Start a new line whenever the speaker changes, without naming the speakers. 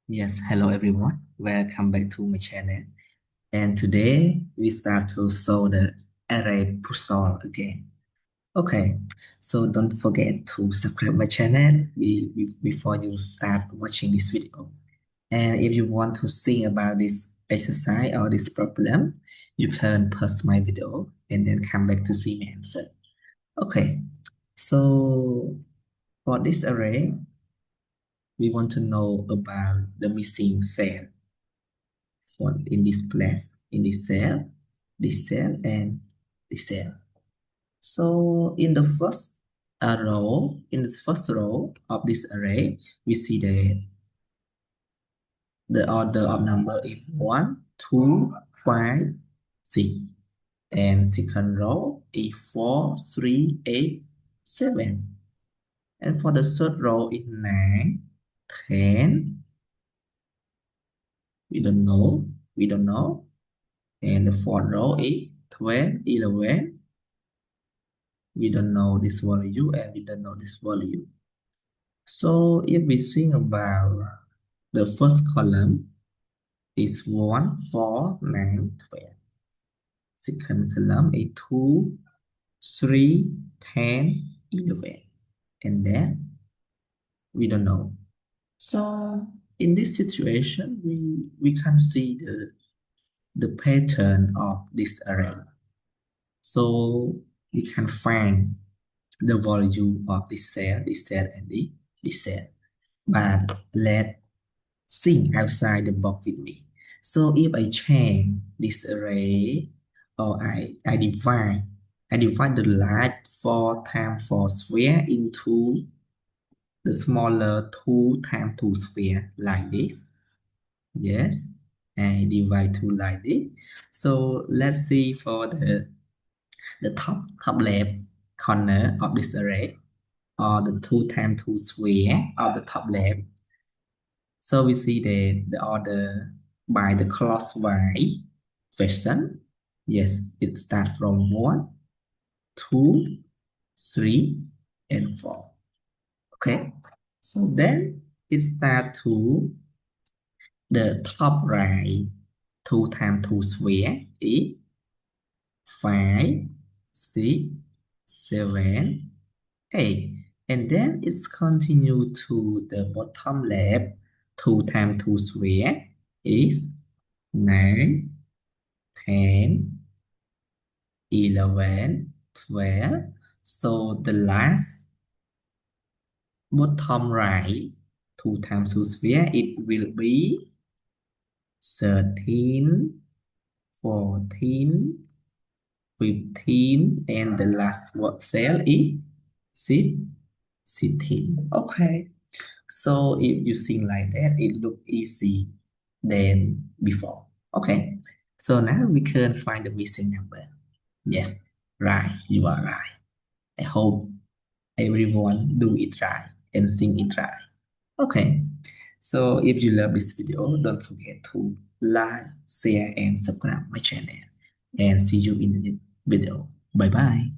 Yes, hello everyone. Welcome back to my channel. And today we start to solve the array puzzle again. Okay, so don't forget to subscribe my channel before you start watching this video. And if you want to see about this exercise or this problem, you can pause my video and then come back to see my answer. Okay, so for this array, we want to know about the missing cell for in this place, in this cell, and this cell. So in the first row of this array, we see that the order of number is 1, 2, 5, 6. And second row is 4, 3, 8, 7. And for the third row is 9, 10. We don't know. And the fourth row is 12, 11. We don't know this value and we don't know this value. So if we think about the first column is 1, 4, 9, 12. Second column is 2, 3, 10, 11. And then we don't know. So in this situation, we can see the pattern of this array. So we can find the value of this cell, and this cell. But let's think outside the box with me. So if I change this array, or I divide the large 4 times 4 sphere into the smaller 2 times 2 sphere like this. Yes, and I divide 2 like this. So let's see for the top left corner of this array, or the 2 times 2 sphere of the top left. So we see the order by the clockwise fashion. Yes, it starts from 1, 2, 3, and 4. Okay, so then it starts to the top right 2 times 2 sphere is 5, 6, 7, 8. And then it's continue to the bottom left. 2 times 2 sphere is 9, 10, 11, 12. So the last bottom right 2 times 2 sphere, it will be 13, 14, 15, and the last word cell is 6, 16. Okay. So if you think like that, it look easy than before. Okay. So now we can find the missing number. Yes, right. You are right. I hope everyone do it right and sing it right. Okay. So if you love this video, don't forget to like, share, and subscribe my channel. And see you in the next video. Bye bye.